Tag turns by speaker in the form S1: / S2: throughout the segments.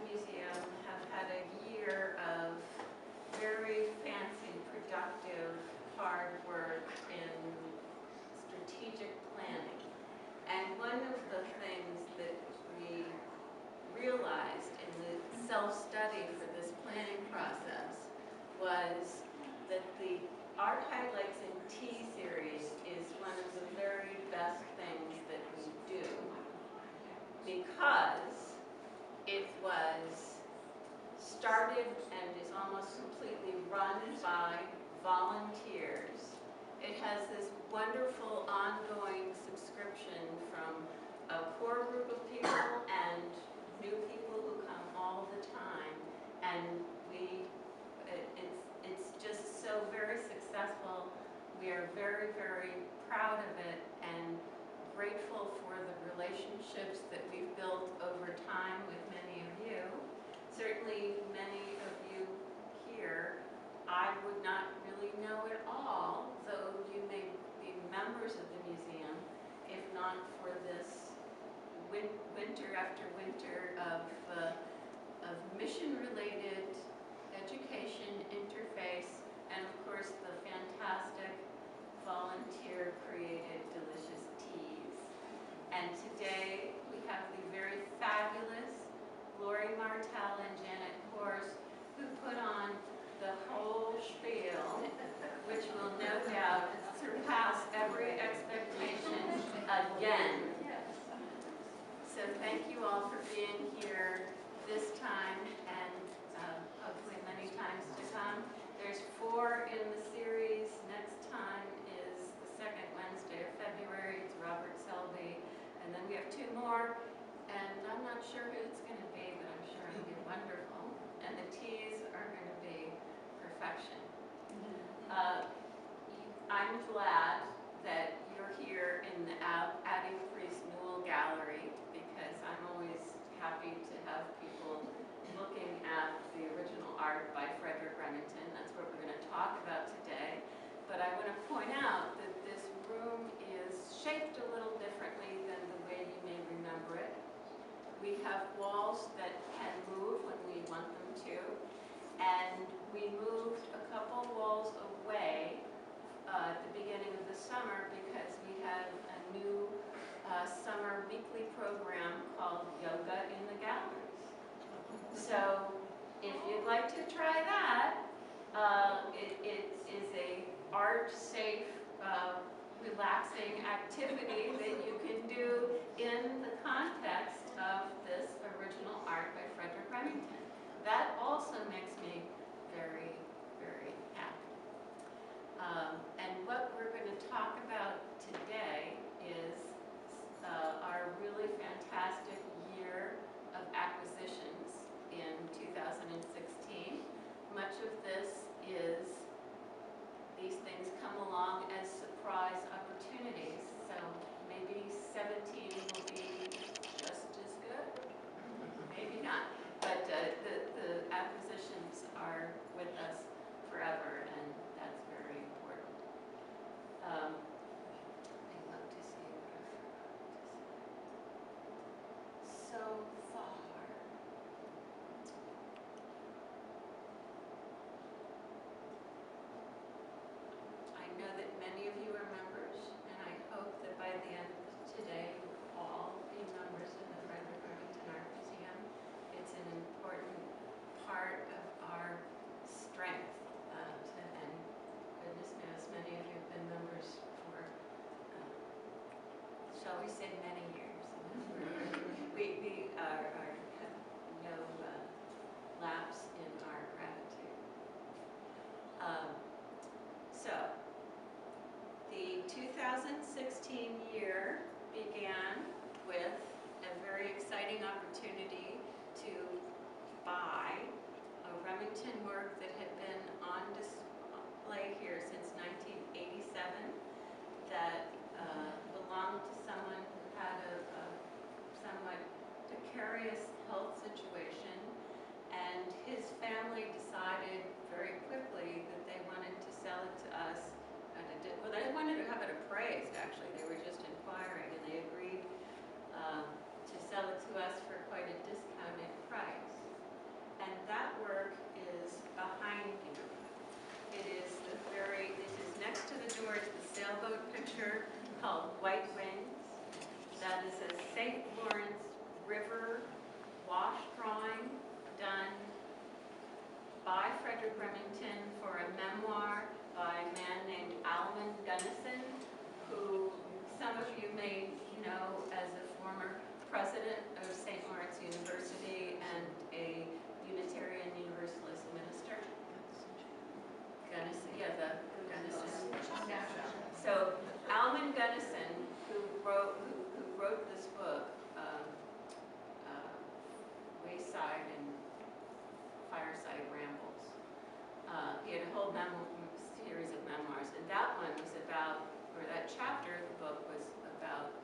S1: Museum have had a year of very fancy, productive, hard work in strategic planning. And one of the things that we realized in the self-study for this planning process was that the Art Highlights in Tea series is one of the very best things that we do, because it was started and is almost completely run by volunteers. It has this wonderful ongoing subscription from a core group of people and new people who come all the time, and it's just so very successful. We are very, very proud of it and grateful for the relationships that we've built over time with many of you. Certainly many of you here I would not really know at all, though you may be members of the museum, if not for this winter after winter of mission-related education, interface, and of course the fantastic volunteer-created delicious teas. And today we have the very fabulous Lori Martell and Janet Horst, who put on the whole spiel, which will no doubt surpass every expectation again. So thank you all for being here this time and hopefully many times to come. There's 4 in the series. Next time is the second Wednesday of February. It's Robert Selby. And then we have 2 more. And I'm not sure who it's going to be, but I'm sure it'll be wonderful. And the teas are going to be perfection. I'm glad that you're here in the Addie Priest Newell Gallery, because I'm always happy to have people looking at the original art by Frederic Remington. That's what we're going to talk about today. But I want to point out that this room is shaped a little differently than the way you may remember it. We have walls that can move when we want them to, and we moved a couple walls away at the beginning of the summer because we have a new summer weekly program called Yoga in the Galleries. So if you'd like to try that, it is a art-safe, relaxing activity that you can do in the context of this original art by Frederic Remington. That also makes me very, very happy. And what we're going to talk about today is our really fantastic year of acquisitions in 2016. Much of this is these things come along as surprise opportunities, so maybe 17 will be just as good, maybe not. But the acquisitions are with us forever, and that's very important. I'd love to see what I forgot to say. So far, I know that many of you are members, and I hope that by the end of today, you will all be members of the Frederic Remington Art Museum. It's an important part of our strength, and goodness knows many of you have been members for, shall we say, many years. we have no lapse in our gratitude. So, the 2016 year began with a very exciting opportunity to buy a Remington work that had been on display here since 1987 that belonged to someone who had a somewhat precarious health situation, and his family decided very quickly that they wanted to sell it to us. Well, they wanted to have it appraised, actually. They were just inquiring, and they agreed to sell it to us for quite a discounted price. Frederick Remington for a memoir by a man named Alvin Gunnison, who some of you may know as a former president of St. Lawrence University and a Unitarian Universalist minister. Gunnison, yeah, the Gunnison. So Alvin Gunnison, who wrote this book, Wayside and Fireside Rambles. He had a whole series of memoirs, and that one was about, or that chapter of the book was about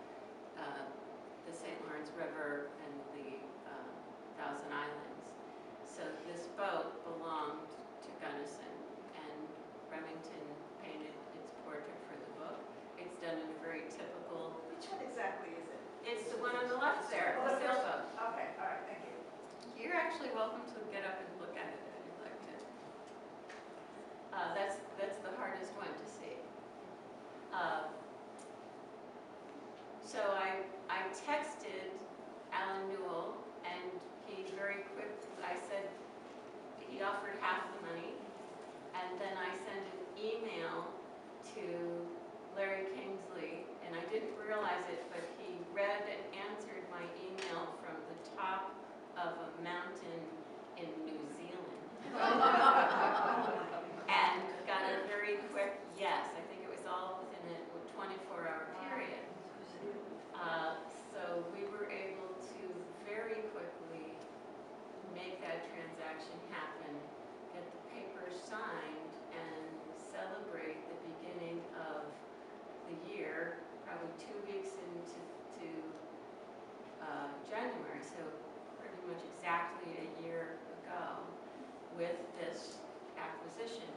S1: the St. Lawrence River and the Thousand Islands. So this boat belonged to Gunnison, and Remington painted its portrait for the boat. It's done in a very typical...
S2: Which one exactly is it?
S1: It's the one on the left there, the sailboat.
S2: Okay, all right, thank you.
S1: You're actually welcome to get up and look at it if you'd like to. That's the hardest one to see. So I texted Alan Newell, and he very quickly, I said, he offered half the money, and then I sent an email to Larry Kingsley, and I didn't realize it, but he read and answered my email from the top of a mountain in New Zealand. And got a very quick yes. I think it was all within a 24-hour period. So we were able to very quickly make that transaction happen, get the papers signed, and celebrate the beginning of the year, probably 2 weeks into January, so pretty much exactly a year ago, with this acquisition.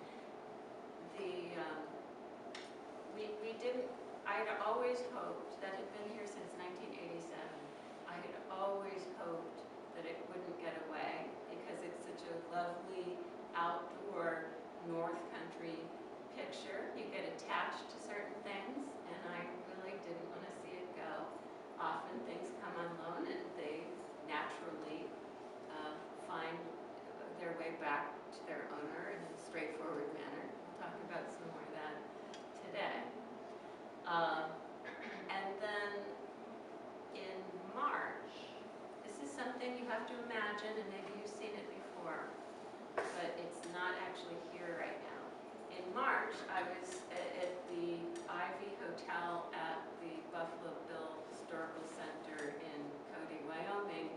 S1: I had always hoped, that had been here since 1987, I had always hoped that it wouldn't get away because it's such a lovely outdoor North Country picture. You get attached to certain things, and I really didn't want to see it go. Often things come on loan and they naturally find their way back to their owner in a straightforward manner. We'll talk about some more of that today. And then in March, this is something you have to imagine, and maybe you've seen it before, but it's not actually here right now. In March, I was at the Ivy Hotel at the Buffalo Bill Historical Center in Cody, Wyoming,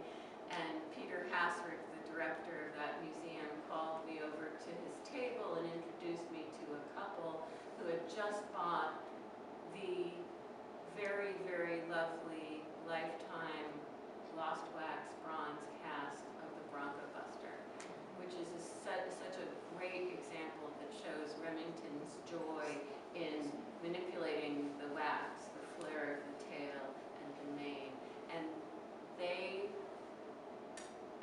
S1: and Peter Hassard, the director of that museum, called me over to his table and introduced me to a couple who had just bought the very, very lovely Lifetime Lost Wax bronze cast of the Bronco Buster, which is such a great example that shows Remington's joy in manipulating the wax, the flare of the tail, and the mane. And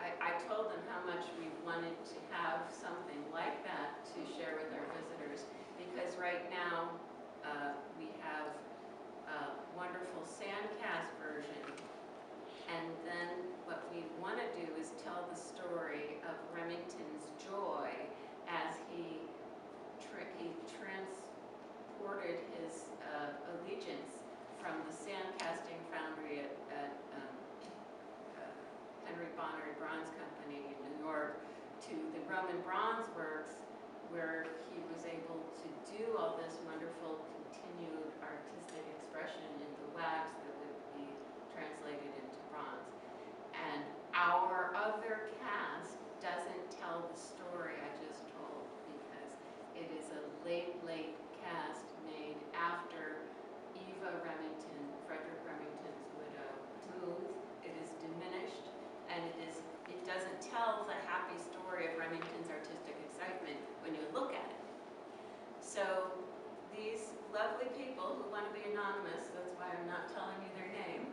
S1: I told them how much we wanted to have something like that to share with our visitors, because right now we have a wonderful sand cast version, and then what we want to do is tell the story of Remington's joy as he transported his allegiance from the sand casting foundry at Henry Bonner Bronze Company in New York to the Roman Bronze Works, where he was able to do all this wonderful continued artistic expression in the wax that would be translated into bronze. And our other cast doesn't tell the story I just told, because it is a late cast made after Eva Remington, Frederick Remington's widow, moved. It is diminished, and it doesn't tell the happy story of Remington's artistic excitement when you look at it. So these lovely people who want to be anonymous, that's why I'm not telling you their name,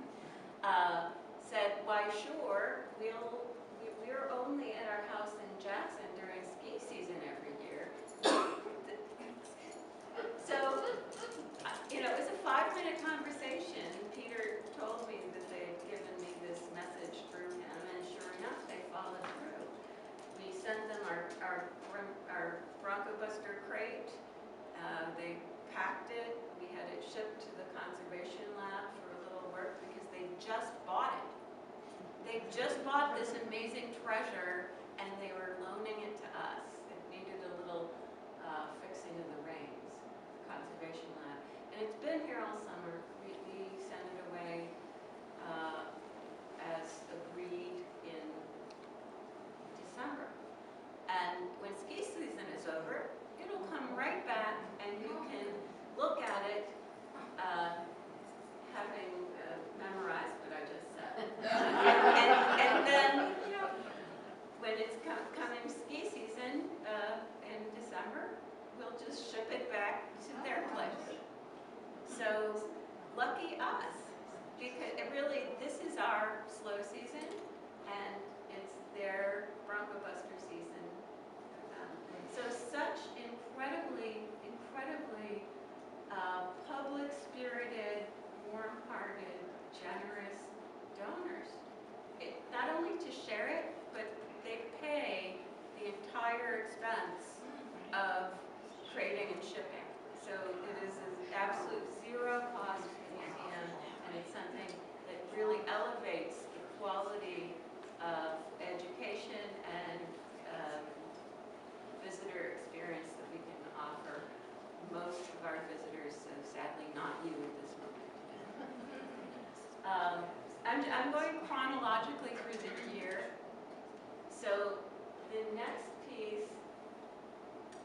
S1: Buster crate. They packed it. We had it shipped to the conservation lab for a little work because they just bought it. They just bought this amazing treasure and they were loaning it to us. It needed a little fixing of the reins, conservation lab. And it's been here all summer. We sent it away as agreed in December. And when ski season is over, it'll come right back and you can look at it having memorized what I just said. and then, you know, when it's coming ski season in December, we'll just ship it back to their place. So lucky us, because it really, this is our slow season and it's their Bronco Buster season. So such incredibly public-spirited, warm-hearted, generous donors. Not only to share it, but they pay the entire expense of creating and shipping. So it is an absolute zero cost to the museum, and it's something that really elevates the quality of education and visitor experience that we can offer most of our visitors, so sadly not you at this moment. I'm going chronologically through the year. So the next piece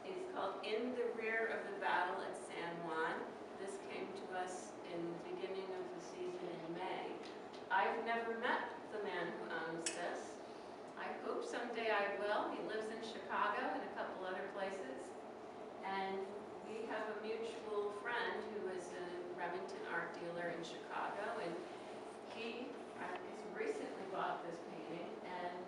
S1: is called In the Rear of the Battle at San Juan. This came to us in the beginning of the season in May. I've never met the man who owns this. I hope someday I will. He lives in Chicago and a couple other places. And we have a mutual friend who is a Remington art dealer in Chicago. And he has recently bought this painting and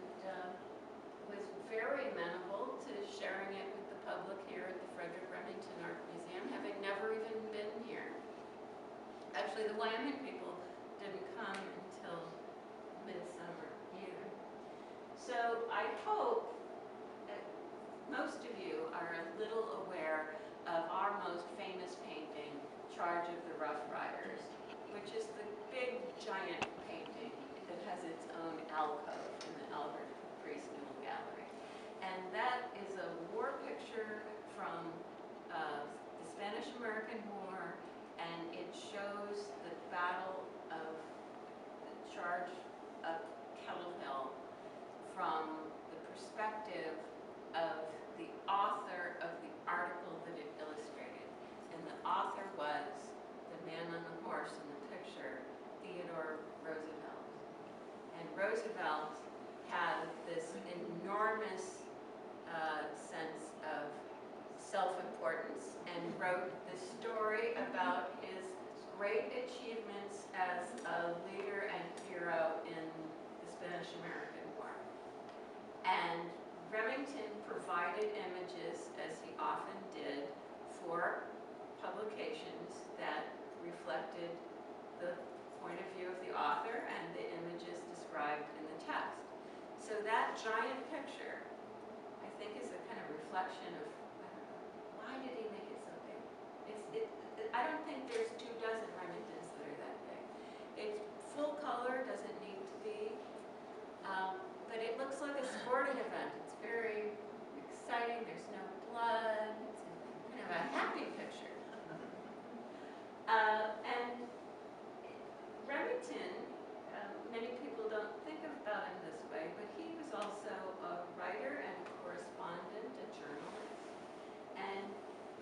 S1: was very amenable to sharing it with the public here at the Frederick Remington Art Museum, having never even been here. Actually, the Wyoming people didn't come until midsummer either. So I hope that most of you are a little aware of our most famous painting, Charge of the Rough Riders, which is the big giant painting that has its own alcove in the Albert Caprice Newell Gallery. And that is a war picture from the Spanish-American War, and it shows the battle of the charge of Kettle Hill from the perspective of the author of the article that it illustrated. And the author was the man on the horse in the picture, Theodore Roosevelt. And Roosevelt had this enormous sense of self-importance and wrote the story about his great achievements as a leader and hero in the Spanish-American War. And Remington provided images, as he often did, for publications that reflected the point of view of the author and the images described in the text. So that giant picture, I think, is a kind of reflection of, why did he make it so big? I don't think there's 24 Remingtons that are that big. It's full color, doesn't need to be, but it looks like a sporting event. It's very exciting, there's no blood, it's kind of a happy picture. And Remington, many people don't think about him this way, but he was also a writer and a correspondent, a journalist. And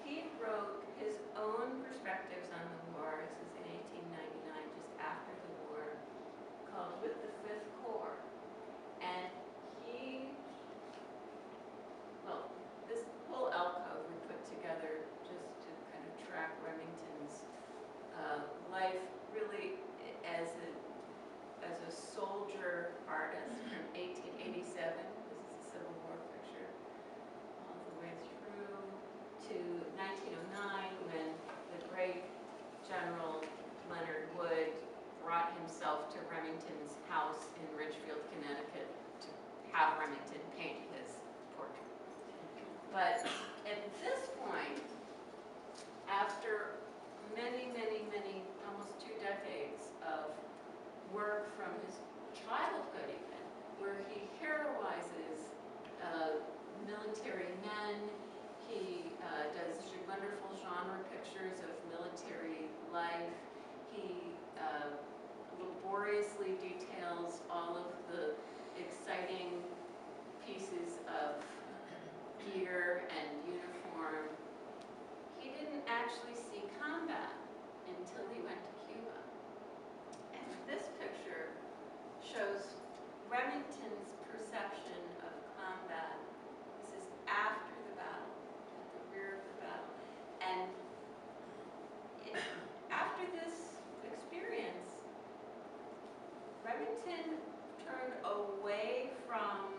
S1: he wrote his own perspectives on the war. This is in 1899, just after the war, called With the Fifth Corps. And this whole alcove we put together just to kind of track Remington's life really as a soldier artist from 1887. This is a Civil War picture, all the way through to 1909, when the great General Leonard Wood brought himself to Remington's house in Ridgefield, Connecticut, to have Remington paint his portrait. But at this point, after many, many, many, almost 2 decades of work from his childhood even, where he heroizes military men, he does wonderful genre pictures of military life, he laboriously details all of the exciting pieces of gear and uniform. He didn't actually see combat until he went to Cuba. And this picture shows Remington's perception of combat. This is after the battle, at the rear of the battle. And after this experience, Remington turned away from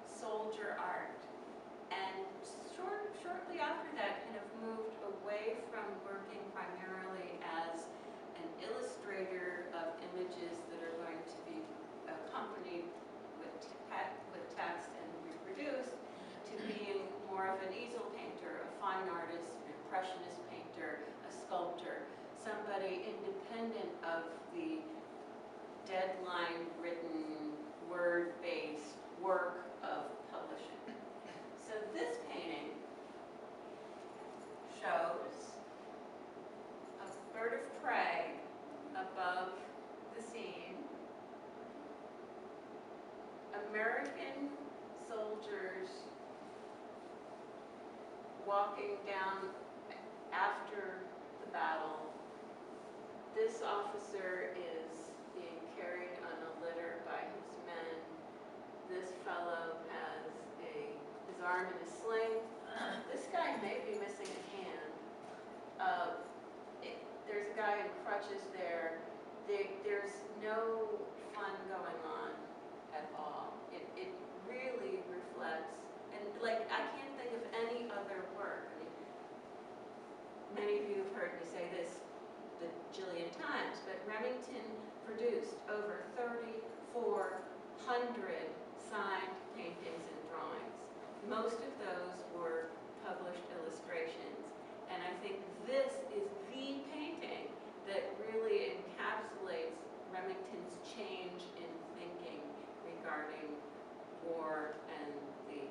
S1: soldier art, and shortly after that kind of moved away from working primarily as an illustrator of images that are going to be accompanied with text and reproduced, to being more of an easel painter, a fine artist, an impressionist painter, a sculptor, somebody independent of the deadline-written, word-based work of publishing. So this painting shows a bird of prey above the scene, American soldiers walking down after the battle. This officer is being carried on a litter by his men. This fellow has his arm in a sling. This guy may be missing a hand. There's a guy in crutches there. There's no fun going on at all. It really reflects, and like I can't think of any other work. I mean, many of you have heard me say this the jillion times, but Remington produced over 3,400 signed paintings and drawings. Most of those were published illustrations, and I think this is the painting that really encapsulates Remington's change in thinking regarding war and the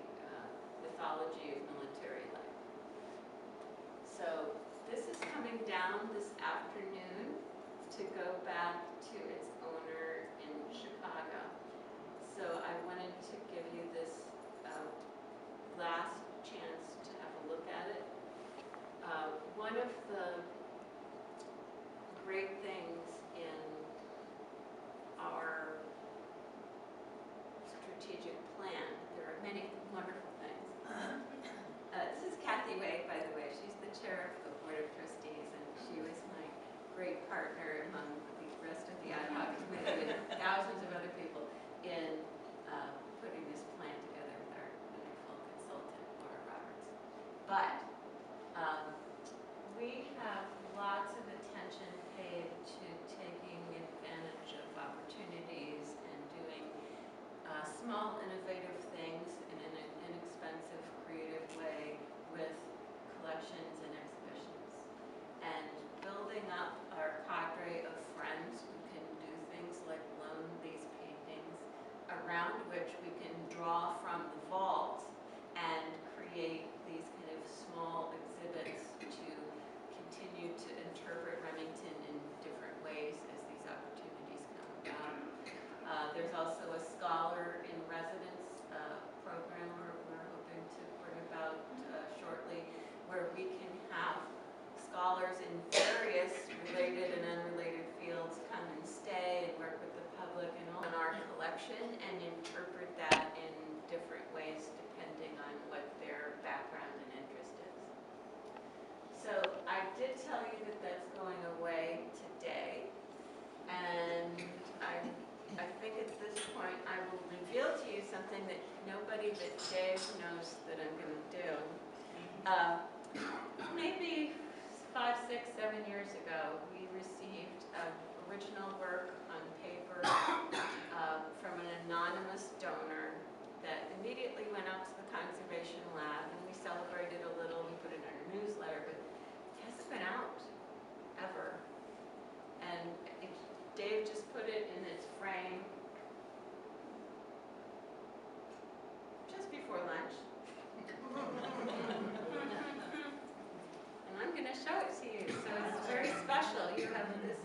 S1: mythology of military life. So this is coming down this afternoon to go back to its owner in Chicago. So I wanted to give you this last chance to have a look at it. One of the great things in our strategic plan, there are many wonderful things. This is Kathy Wade, by the way. She's the chair of the Board of Trustees, and she was my great partner among the rest of the ad hoc committee and thousands of other people in putting this plan together with our wonderful consultant, Laura Roberts. But we have lots of attention paid to taking advantage of opportunities and doing small, innovative things in an inexpensive, creative way with collections and exhibitions. And building up our cadre of friends who can do things like loan these paintings, around which we can draw from the vault and create these kind of small exhibits to continue to interpret Remington in different ways as these opportunities come about. There's also a scholar in residence program we're hoping to bring about shortly, where we can have scholars in various related and unrelated fields come and stay and work with the public and on our collection and interpret that in different ways depending on what their background and interest is. So I did tell you that that's going away today, and I think at this point I will reveal to you something that nobody but Dave knows that I'm going to do. Maybe 5, 6, 7 years ago, we received original work on paper from an anonymous donor that immediately went out to the conservation lab, and we celebrated been out ever. And Dave just put it in its frame just before lunch. And I'm going to show it to you. So it's very special. You have this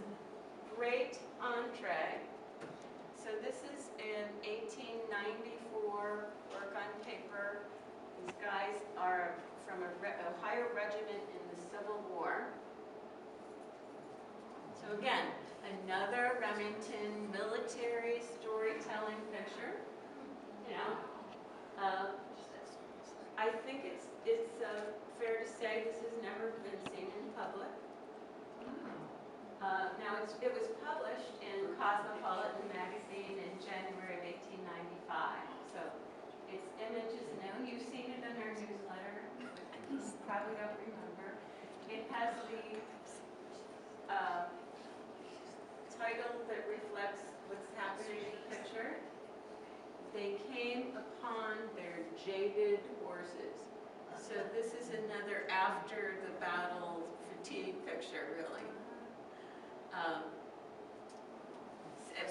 S1: great entree. So this is an 1894 work on paper. These guys are from a Ohio regiment in the Civil War. So again, another Remington military storytelling picture. You know, I think it's fair to say this has never been seen in public. Now it was published in Cosmopolitan magazine in January of 1895. So its image is known. You've seen it in our newsletter. You probably don't remember. It has the title that reflects what's happening in the picture. They came upon their jaded horses. So this is another after the battle fatigue picture, really.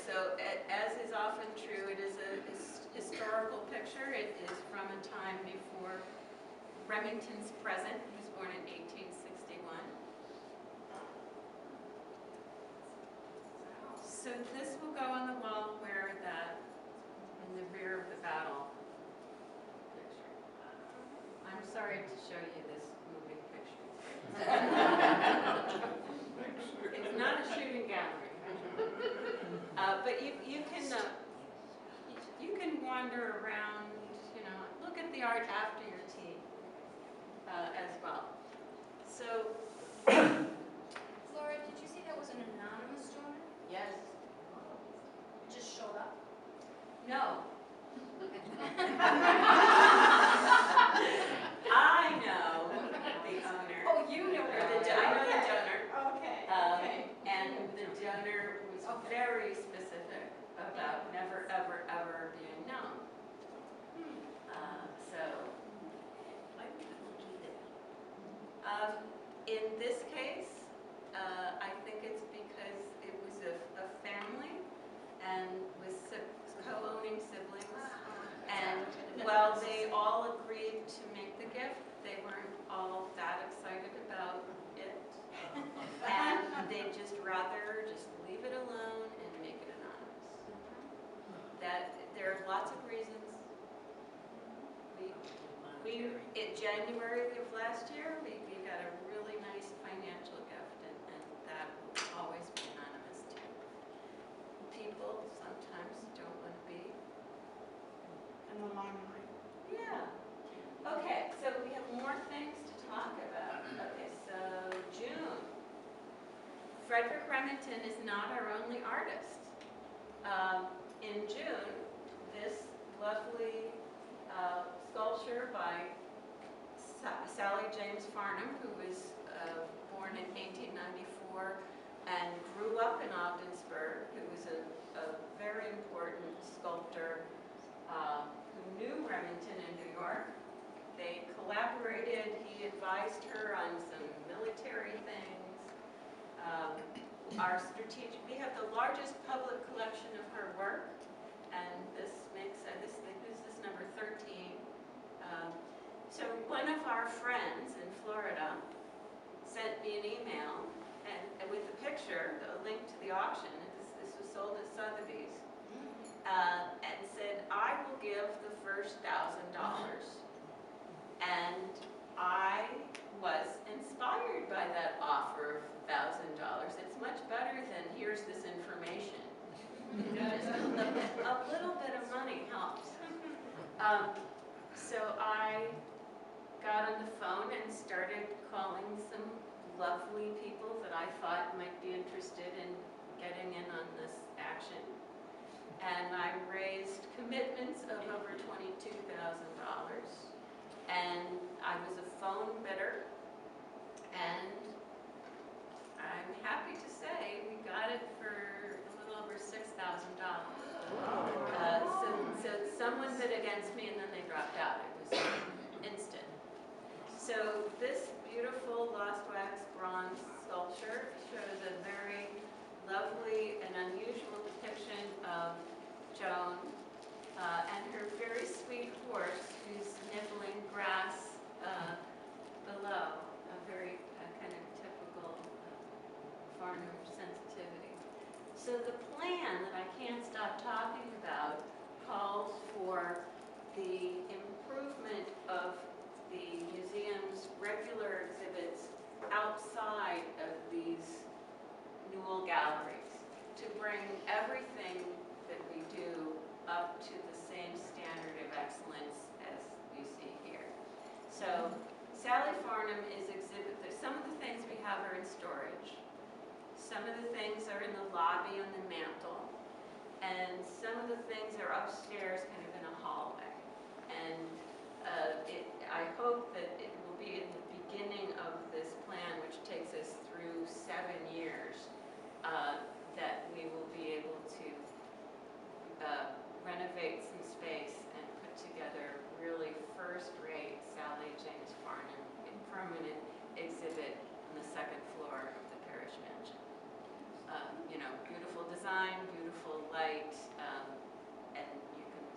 S1: So as is often true, it is a historical picture. It is from a time before Remington's present. He was born in 1861. So this will go on the wall where in the rear of the battle picture. I'm sorry to show you this moving picture. It's not a shooting gallery. But you can wander around, you know, look at the art after your tea as well. So,
S3: Flora, did you say that was an anonymous donor?
S1: yes,
S3: Just showed up?
S1: no. I know the owner.
S3: Oh, you know
S1: I know the donor.
S3: Okay,
S1: And the donor was very specific about never, ever, ever being known. In this case, I think it's because it was a family and with co-owning siblings. And while they all agreed to make the gift, they weren't all that excited about it. And they'd just rather just leave it alone and make it anonymous. That there are lots of reasons. In January of last year, we got a really nice financial gift, and that will always be anonymous too. People sometimes don't want to be
S2: In the limelight.
S1: yeah. Okay, so we have more things to talk about. Okay, so June. Frederick Remington is not our only artist. In June, this lovely sculpture by Sally James Farnham, who was born in 1894 and grew up in Ogdensburg, who was a very important sculptor who knew Remington in New York. They collaborated. He advised her on some military things. We have the largest public collection of her work, and this makes this is number 13. So one of our friends in Florida sent me an email and with the picture, the link to the auction. This was sold at Sotheby's. And said, I will give the first $1,000. And I was inspired by that offer of $1,000. It's much better than here's this information. Just a little bit of money helps. So I got on the phone and started calling some lovely people that I thought might be interested in getting in on this action. And I raised commitments of over $22,000. And I was a phone bidder. And I'm happy to say we got it for a little over $6,000. So someone bid against me and then they dropped out. It was instant. So this beautiful lost wax bronze sculpture. Shows a very lovely and unusual depiction of Joan and her very sweet horse who's nibbling grass below, a very kind of typical farmer sensitivity. So the plan that I can't stop talking about calls for the improvement of the museum's regular exhibits outside of these Newell galleries to bring everything that we do up to the same standard of excellence as you see here. So Sally Farnham is some of the things we have are in storage. Some of the things are in the lobby on the mantle, and some of the things are upstairs kind of in a hallway. And I hope that it will be in the beginning of this plan, which takes us through 7 years, that we will be able to renovate some space and put together really first-rate Sally James Farnham permanent exhibit on the 2nd floor of the parish mansion. You know, beautiful design, beautiful light, and you can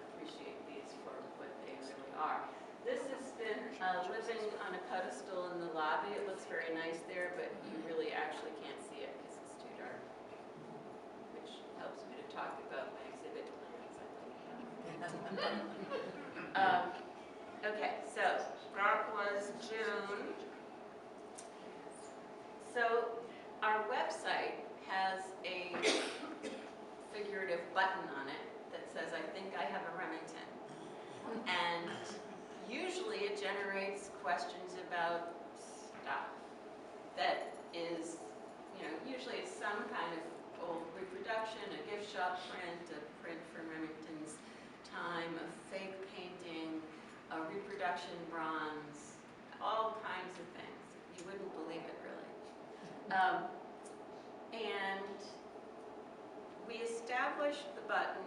S1: appreciate these for what they really are. This has been living on a pedestal in the lobby. It looks very nice there, but you really actually can't see it because it's too dark, which helps me to talk about my exhibit plans. Okay, so that was June. So our website has a figurative button on it that says, I think I have a Remington. And usually it generates questions about stuff that is, you know, usually it's some kind of old reproduction, a gift shop print, a print from Remington's time, a fake painting, a reproduction bronze, all kinds of things. You wouldn't believe it, really. And we established the button,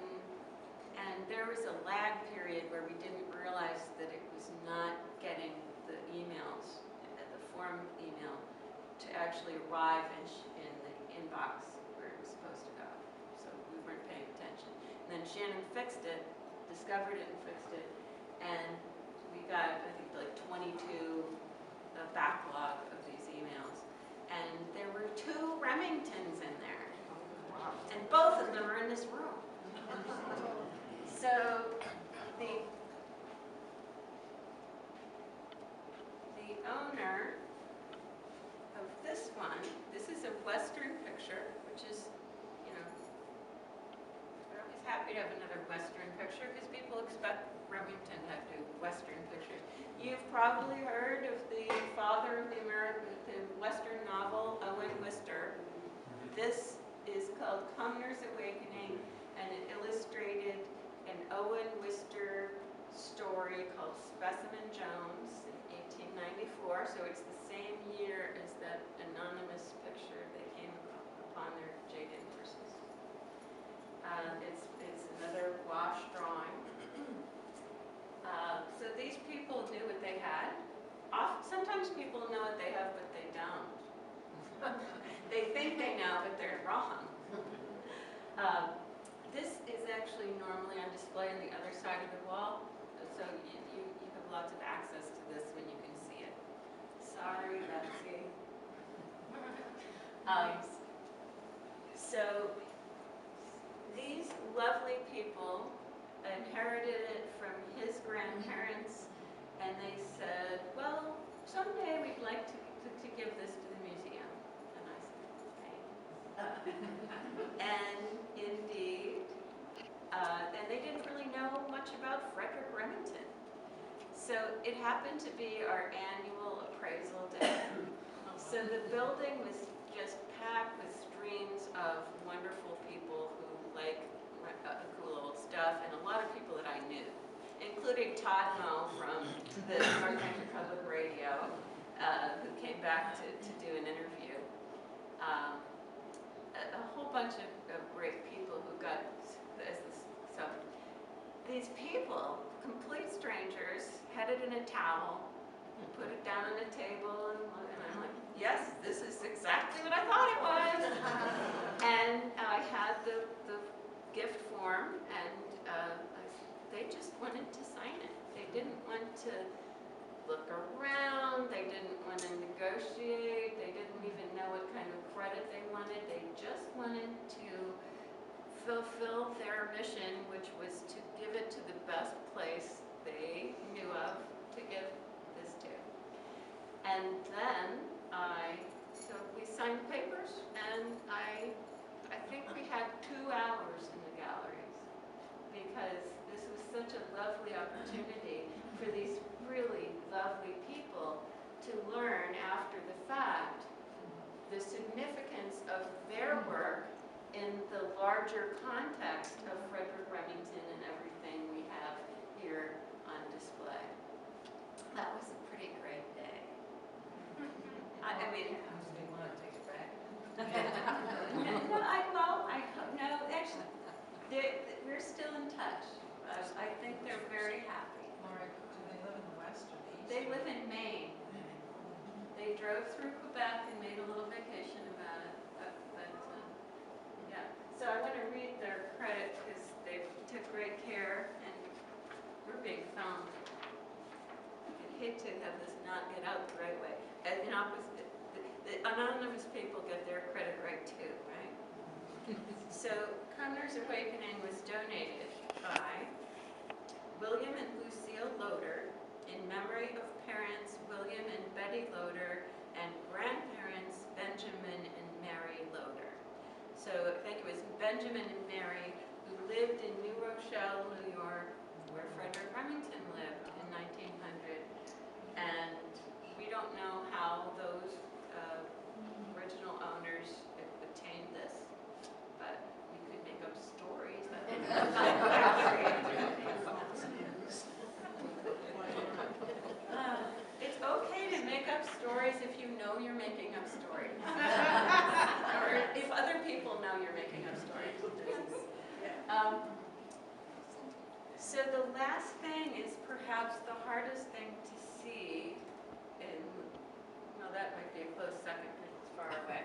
S1: and there was a lag period where we didn't realize that it was not getting the emails, the form email, to actually arrive in the inbox where it was supposed to go. So we weren't paying attention. And then Shannon fixed it, discovered it and fixed it, and we got, I think, like 22 backlog of these emails. And there were 2 Remingtons in there. And both of them are in this room. So the owner of this one, this is a Western picture, which is, you know, we're always happy to have another Western picture because people expect Remington to do Western pictures. You've probably heard of the father of the Western novel, Owen Wister. This is called Cumnor's Awakening, and it illustrated an Owen Wister story called Specimen Jones in 1894. So it's the same year as that anonymous picture they came upon their jade horses. It's another wash drawing. So these people knew what they had. Sometimes people know what they have, but they don't. They think they know, but they're wrong. This is actually normally on display on the other side of the wall, so you have lots of access to this when you can see it. Sorry, Betsy. So these lovely people inherited it from his grandparents, and they said, well, someday we'd like to give this to the museum. And I said, okay. And indeed, and they didn't really know much about Frederick Remington. So it happened to be our annual appraisal day. So the building was just packed with streams of wonderful people who like cool old stuff, and a lot of people that I knew, including Todd Moe from the North Country Public Radio, who came back to do an interview. A whole bunch of great people who got this. So these people, complete strangers, had it in a towel, put it down on a table, and I'm like, yes, this is exactly what I thought it was. And I had the gift form, and they just wanted to sign it. They didn't want to look around, they didn't want to negotiate, they didn't even know what kind of credit they wanted. They just wanted to fulfill their mission, which was to give it to the best place they knew of to give this to. And then so we signed papers, and I think we had 2 hours in the galleries, because this was such a lovely opportunity for these really lovely people to learn after the fact the significance of their work in the larger context of Frederic Remington and everything we have here on display. That was a pretty great day. I mean,
S4: They want to take it back.
S1: no, actually, we're still in touch. I think they're very happy.
S4: Laura, do they live in the west or the east?
S1: They live in Maine. They drove through Quebec and made a little vacation about it, but yeah. So I want to read their credit because they took great care, and we're being filmed. I'd hate to have this not get out the right way. And in opposite, the anonymous people get their credit right too, right? So Cumnor's Awakening was donated by William and Lucille Loader in memory of parents William and Betty Loader and grandparents Benjamin and Mary Loader. So I think it was Benjamin and Mary who lived in New Rochelle, New York, where Frederic Remington lived in 1900. And we don't know how those original owners obtained this, but we could make up stories. It's okay to make up stories if you know you're making up stories. Or if other people know you're making up stories. So the last thing is perhaps the hardest thing to see, and well, that might be a close second because it's far away.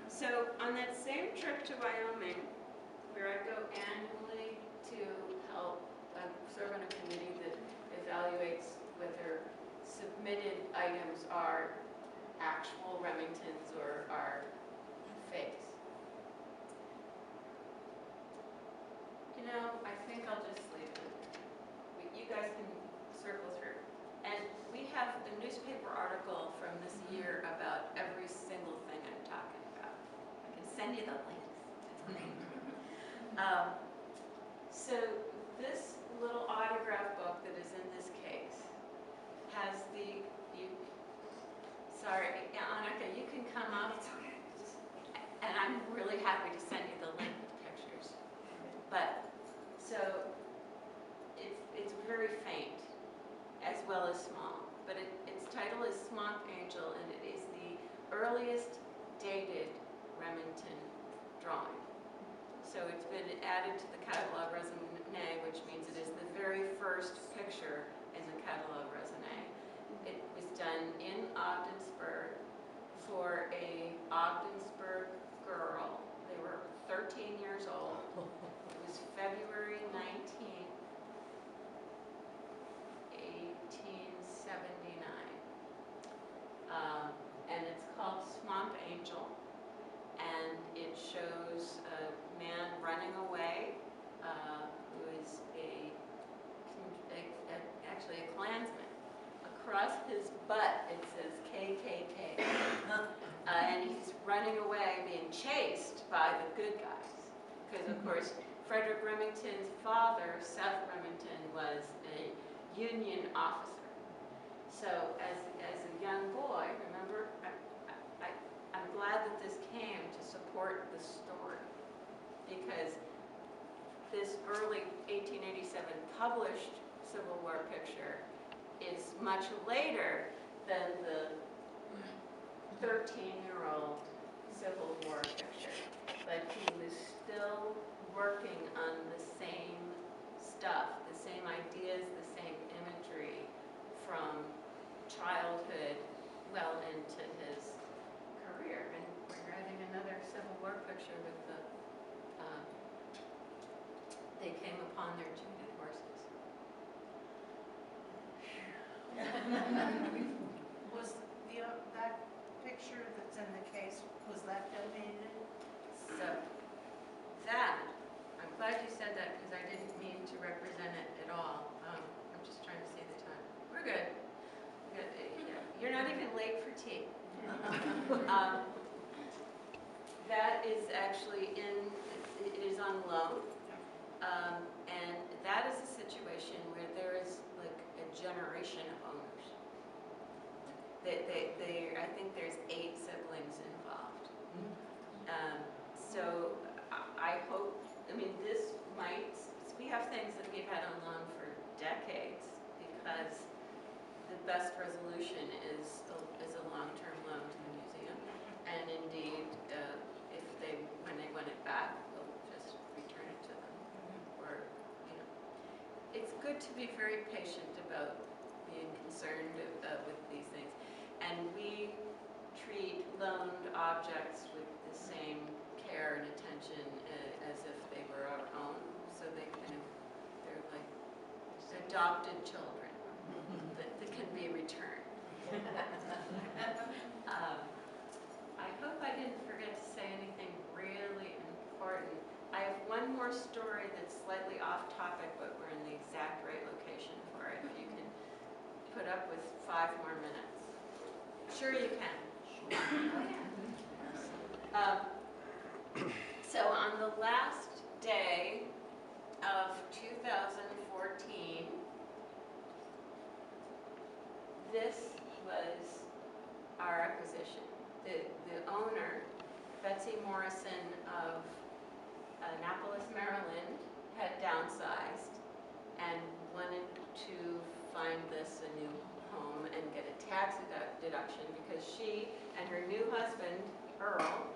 S1: So on that same trip to Wyoming, where I go annually to help serve on a committee that evaluates whether submitted items are actual Remingtons or are fakes. You know, I think I'll just leave it. You guys can circle through. And we have a newspaper article from this year about every single thing I'm talking about. I can send you the links. It's great. So this little autograph book that is in this case has sorry, Annika, you can come up. It's okay. And I'm really happy to send you the link with pictures. But, so, it's very faint, as well as small. But its title is Swamp Angel, and it is the earliest dated Remington drawing. So it's been added to the catalog raisonné, which means it is the very first picture in the catalog raisonné. It was done in Ogdensburg for a Ogdensburg girl. They were 13 years old. It was February 19th, 1879. And it's called Swamp Angel. And it shows a man running away who is actually a Klansman. Across his butt it says KKK. And he's running away being chased by the good guys. Because of course Frederic Remington's father, Seth Remington, was a Union officer. So as a young boy, remember, I'm glad that this came to support the story, because this early 1887 published Civil War picture is much later than the 13-year-old Civil War picture. But he was still working on the same stuff, the same ideas, the same imagery from childhood well into his on their jaded horses.
S2: Was that picture that's in the case, was that donated?
S1: So that, I'm glad you said that because I didn't mean to represent it at all. I'm just trying to see the time. We're good. You're not even late for tea. That is actually it is on loan. And that is a situation where there is like a generation of owners. I think there's 8 siblings involved. So I hope, I mean, this might, we have things that we've had on loan for decades because the best resolution is a long-term loan to the museum. And indeed, when they want it back, we'll just return it to them. Or, it's good to be very patient about being concerned with these things. And we treat loaned objects with the same care and attention as if they were our own. So they're like adopted children that can be returned. I hope I didn't forget to say anything really important. I have one more story that's slightly off topic, but we're in the exact right location for it. If you can put up with 5 more minutes. Sure you can. So on the last day of 2014, this was our acquisition. The owner, Betsy Morrison of Annapolis, Maryland, had downsized and wanted to find this a new home and get a tax deduction because she and her new husband, Earl,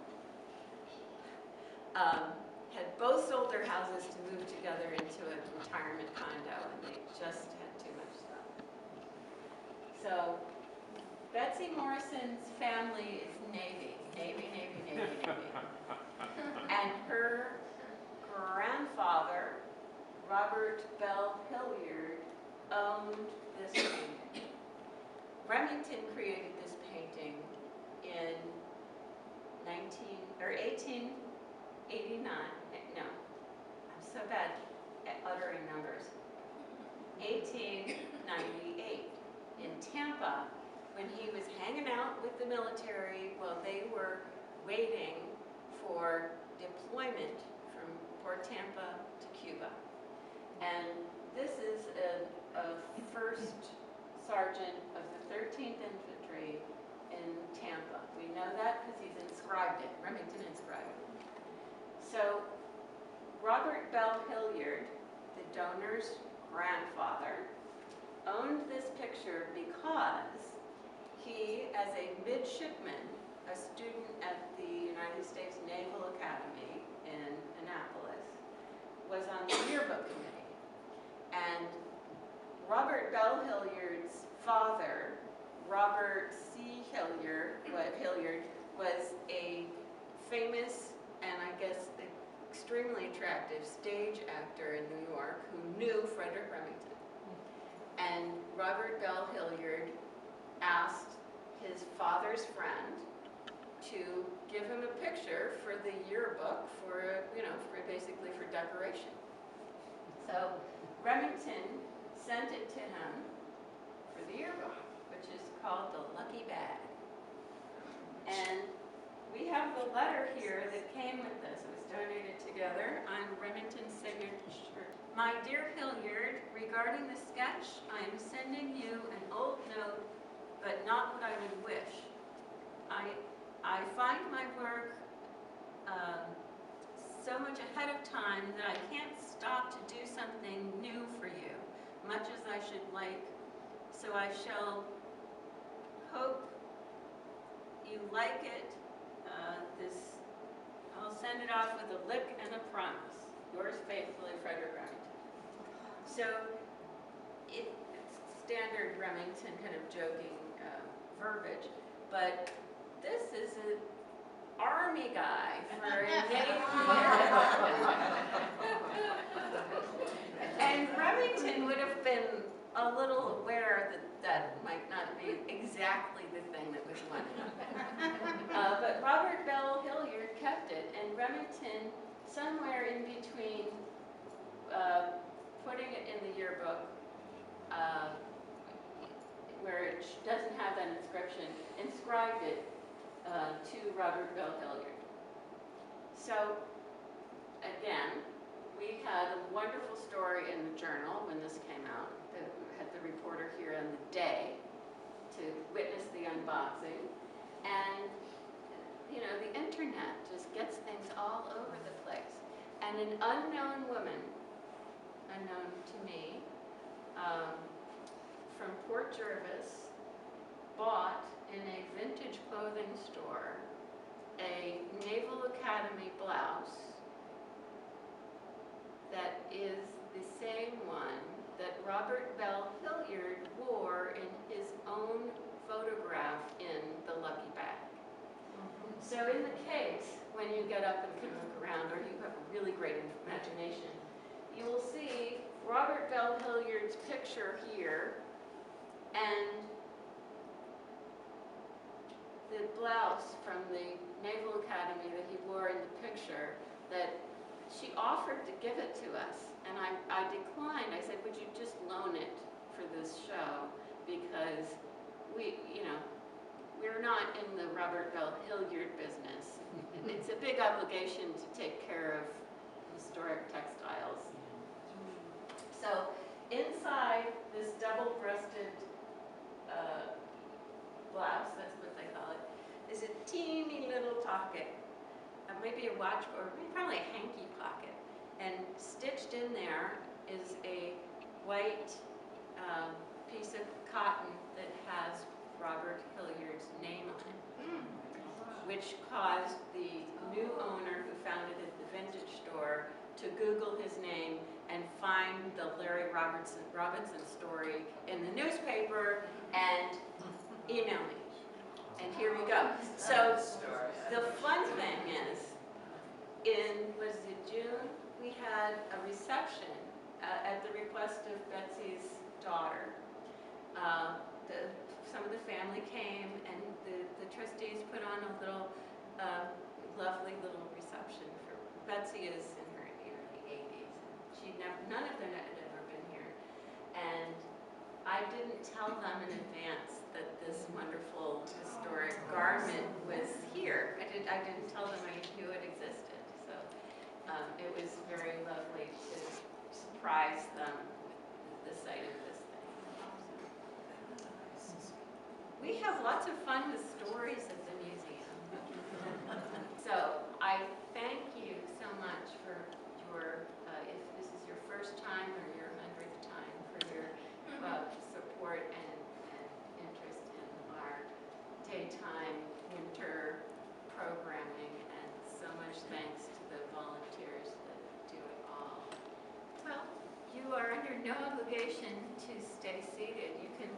S1: had both sold their houses to move together into a retirement condo, and they just had too much stuff. So Betsy Morrison's family is Navy. And her grandfather, Robert Bell Hilliard, owned this painting. Remington created this painting in 1889. No, I'm so bad at uttering numbers. 1898 in Tampa, when he was hanging out with the military while they were waiting for deployment from Port Tampa to Cuba. And this is a first sergeant of the 13th Infantry in Tampa. We know that because he's inscribed it. Remington inscribed it. So Robert Bell Hilliard, the donor's grandfather, owned this picture because he, as a midshipman, a student at the United States Naval Academy in Annapolis, was on the yearbook committee. And Robert Bell Hilliard's father, Robert C. Hilliard, was a famous and I guess extremely attractive stage actor in New York who knew Frederick Remington. And Robert Bell Hilliard asked his father's friend to give him a picture for the yearbook for basically for decoration. So Remington sent it to him for the yearbook, which is called the Lucky Bag. And we have the letter here that came with this. It was donated together on Remington's signature. My dear Hilliard, regarding the sketch, I am sending you an old note, but not what I would wish. I find my work so much ahead of time that I can't stop to do something new for you, much as I should like. So I shall hope you like it. I'll send it off with a lick and a promise. Yours faithfully, Frederick Remington. So it's standard Remington kind of joking verbiage, but this is an army guy for a Navy. Remington would have been a little aware that that might not be exactly the thing that was wanted. But Robert Bell Hilliard kept it, and Remington, somewhere in between putting it in the yearbook, where it doesn't have that inscription, inscribed it to Robert Bell Hilliard. So, again, we had a wonderful story in the Journal when this came out. We had the reporter here on the day to witness the unboxing. And, you know, the internet just gets things all over the place. And an unknown woman, unknown to me, from Port Jervis, bought in a vintage clothing store a Naval Academy blouse that is the same one that Robert Bell Hilliard wore in his own photograph in the Lucky Bag. So in the case, when you get up and can look around, or you have a really great imagination, you will see Robert Bell Hilliard's picture here, and the blouse from the Naval Academy that he wore in the picture that she offered to give it to us. And I declined. I said, would you just loan it for this show? Because we're not in the Robert Bell Hilliard business. It's a big obligation to take care of historic textiles. So inside this double-breasted blouse, that's what they call it, is a teeny little pocket, maybe a watch, or probably a hanky pocket. And stitched in there is a white piece of cotton that has Robert Hilliard's name on it, which caused the new owner who founded the vintage store to Google his name and find the Larry Robinson story in the newspaper and email me. And here we go. So the fun thing is, was it June? We had a reception at the request of Betsy's daughter. Some of the family came, and the trustees put on a little, lovely little reception for Betsy. Is in her early 80s. None of them had ever been here, and I didn't tell them in advance that this wonderful historic garment was here. I didn't tell them I knew it existed. So it was very lovely to surprise them with the sight of this thing. We have lots of fun with stories at the museum. So I thank you so much for your, if this is your first time or your 100th time, for your support and interest in our daytime winter programming, and so much thanks to the volunteers that do it all. Well, you are under no obligation to stay seated. You can